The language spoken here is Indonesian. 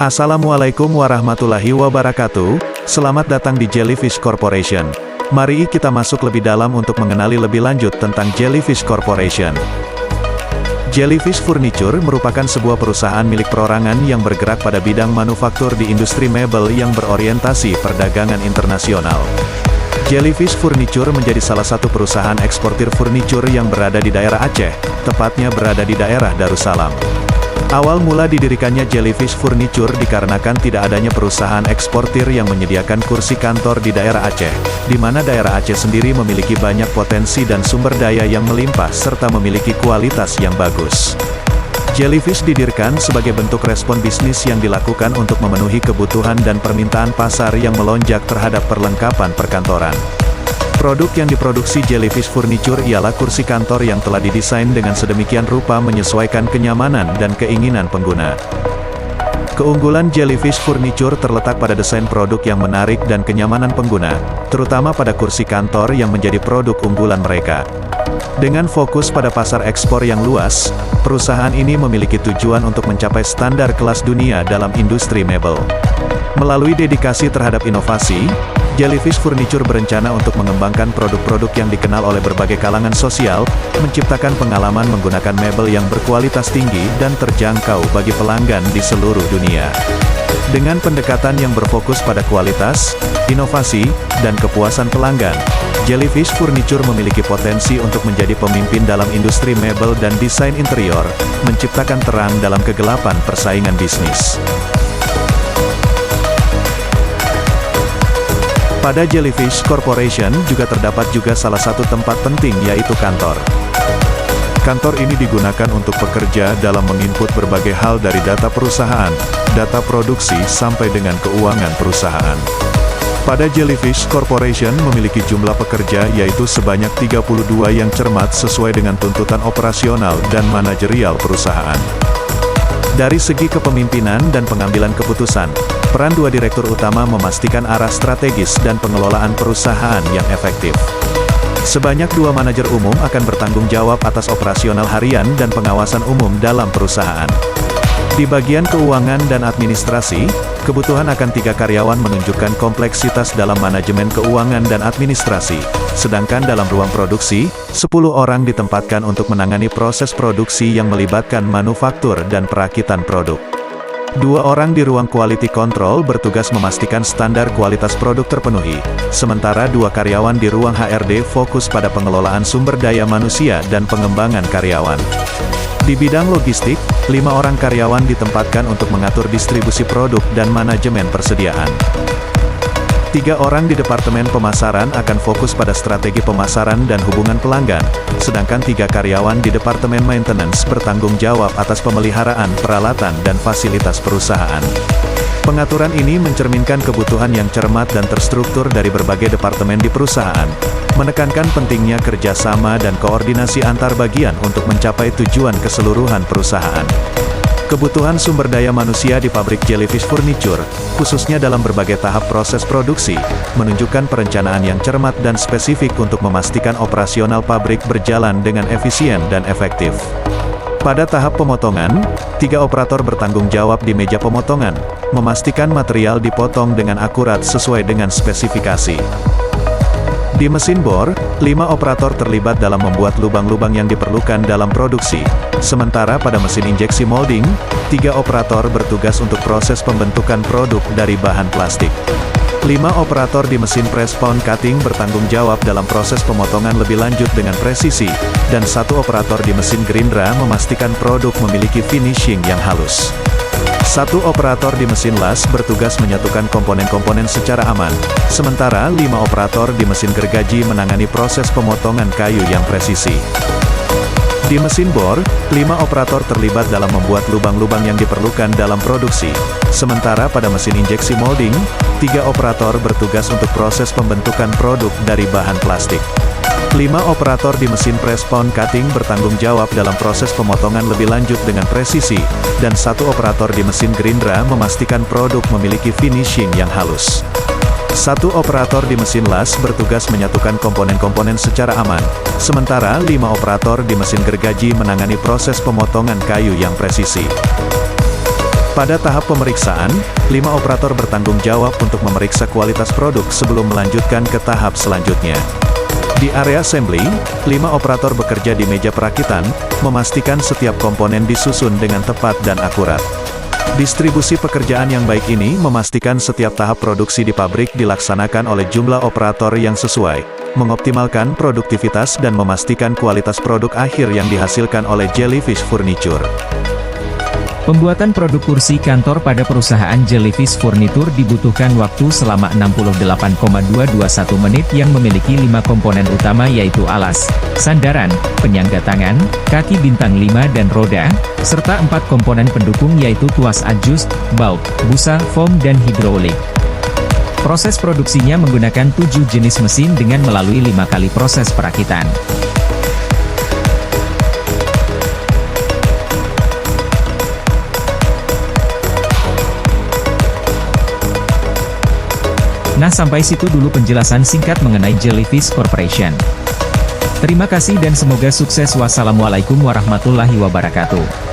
Assalamualaikum warahmatullahi wabarakatuh, selamat datang di Jellyfish Corporation. Mari kita masuk lebih dalam untuk mengenali lebih lanjut tentang Jellyfish Corporation. Jellyfish Furniture merupakan sebuah perusahaan milik perorangan yang bergerak pada bidang manufaktur di industri mebel yang berorientasi perdagangan internasional. Jellyfish Furniture menjadi salah satu perusahaan eksportir furniture yang berada di daerah Aceh, tepatnya berada di daerah Darussalam. Awal mula didirikannya Jellyfish Furniture dikarenakan tidak adanya perusahaan eksportir yang menyediakan kursi kantor di daerah Aceh, di mana daerah Aceh sendiri memiliki banyak potensi dan sumber daya yang melimpah serta memiliki kualitas yang bagus. Jellyfish didirikan sebagai bentuk respon bisnis yang dilakukan untuk memenuhi kebutuhan dan permintaan pasar yang melonjak terhadap perlengkapan perkantoran. Produk yang diproduksi Jellyfish Furniture ialah kursi kantor yang telah didesain dengan sedemikian rupa menyesuaikan kenyamanan dan keinginan pengguna. Keunggulan Jellyfish Furniture terletak pada desain produk yang menarik dan kenyamanan pengguna, terutama pada kursi kantor yang menjadi produk unggulan mereka. Dengan fokus pada pasar ekspor yang luas, perusahaan ini memiliki tujuan untuk mencapai standar kelas dunia dalam industri mebel. Melalui dedikasi terhadap inovasi, Jellyfish Furniture berencana untuk mengembangkan produk-produk yang dikenal oleh berbagai kalangan sosial, menciptakan pengalaman menggunakan mebel yang berkualitas tinggi dan terjangkau bagi pelanggan di seluruh dunia. Dengan pendekatan yang berfokus pada kualitas, inovasi, dan kepuasan pelanggan, Jellyfish Furniture memiliki potensi untuk menjadi pemimpin dalam industri mebel dan desain interior, menciptakan terang dalam kegelapan persaingan bisnis. Pada Jellyfish Corporation juga terdapat salah satu tempat penting yaitu kantor. Kantor ini digunakan untuk pekerja dalam menginput berbagai hal dari data perusahaan, data produksi sampai dengan keuangan perusahaan. Pada Jellyfish Corporation memiliki jumlah pekerja yaitu sebanyak 32 yang cermat sesuai dengan tuntutan operasional dan manajerial perusahaan. Dari segi kepemimpinan dan pengambilan keputusan, peran dua direktur utama memastikan arah strategis dan pengelolaan perusahaan yang efektif. Sebanyak 2 manajer umum akan bertanggung jawab atas operasional harian dan pengawasan umum dalam perusahaan. Di bagian keuangan dan administrasi, kebutuhan akan 3 karyawan menunjukkan kompleksitas dalam manajemen keuangan dan administrasi, sedangkan dalam ruang produksi, 10 orang ditempatkan untuk menangani proses produksi yang melibatkan manufaktur dan perakitan produk. 2 orang di ruang quality control bertugas memastikan standar kualitas produk terpenuhi, sementara 2 karyawan di ruang HRD fokus pada pengelolaan sumber daya manusia dan pengembangan karyawan. Di bidang logistik, 5 orang karyawan ditempatkan untuk mengatur distribusi produk dan manajemen persediaan. 3 orang di Departemen Pemasaran akan fokus pada strategi pemasaran dan hubungan pelanggan, sedangkan 3 karyawan di Departemen Maintenance bertanggung jawab atas pemeliharaan peralatan dan fasilitas perusahaan. Pengaturan ini mencerminkan kebutuhan yang cermat dan terstruktur dari berbagai departemen di perusahaan, menekankan pentingnya kerjasama dan koordinasi antar bagian untuk mencapai tujuan keseluruhan perusahaan. Kebutuhan sumber daya manusia di pabrik Jellyfish Furniture, khususnya dalam berbagai tahap proses produksi, menunjukkan perencanaan yang cermat dan spesifik untuk memastikan operasional pabrik berjalan dengan efisien dan efektif. Pada tahap pemotongan, 3 operator bertanggung jawab di meja pemotongan, memastikan material dipotong dengan akurat sesuai dengan spesifikasi. Di mesin bor, 5 operator terlibat dalam membuat lubang-lubang yang diperlukan dalam produksi. Sementara pada mesin injeksi molding, 3 operator bertugas untuk proses pembentukan produk dari bahan plastik. 5 operator di mesin press pound cutting bertanggung jawab dalam proses pemotongan lebih lanjut dengan presisi, dan 1 operator di mesin gerindra memastikan produk memiliki finishing yang halus. 1 operator di mesin las bertugas menyatukan komponen-komponen secara aman, sementara 5 operator di mesin gergaji menangani proses pemotongan kayu yang presisi. Di mesin bor, 5 operator terlibat dalam membuat lubang-lubang yang diperlukan dalam produksi, sementara pada mesin injeksi molding, 3 operator bertugas untuk proses pembentukan produk dari bahan plastik. 5 operator di mesin press pound cutting bertanggung jawab dalam proses pemotongan lebih lanjut dengan presisi, dan 1 operator di mesin gerindra memastikan produk memiliki finishing yang halus. 1 operator di mesin las bertugas menyatukan komponen-komponen secara aman, sementara 5 operator di mesin gergaji menangani proses pemotongan kayu yang presisi. Pada tahap pemeriksaan, 5 operator bertanggung jawab untuk memeriksa kualitas produk sebelum melanjutkan ke tahap selanjutnya. Di area assembly, 5 operator bekerja di meja perakitan, memastikan setiap komponen disusun dengan tepat dan akurat. Distribusi pekerjaan yang baik ini memastikan setiap tahap produksi di pabrik dilaksanakan oleh jumlah operator yang sesuai, mengoptimalkan produktivitas dan memastikan kualitas produk akhir yang dihasilkan oleh Jellyfish Furniture. Pembuatan produk kursi kantor pada perusahaan Jellyfish Furniture dibutuhkan waktu selama 68,221 menit yang memiliki 5 komponen utama yaitu alas, sandaran, penyangga tangan, kaki bintang 5 dan roda, serta 4 komponen pendukung yaitu tuas adjust, baut, busa, foam dan hidrolik. Proses produksinya menggunakan 7 jenis mesin dengan melalui 5 kali proses perakitan. Nah, sampai situ dulu penjelasan singkat mengenai Jellyfish Corporation. Terima kasih dan semoga sukses. Wassalamualaikum warahmatullahi wabarakatuh.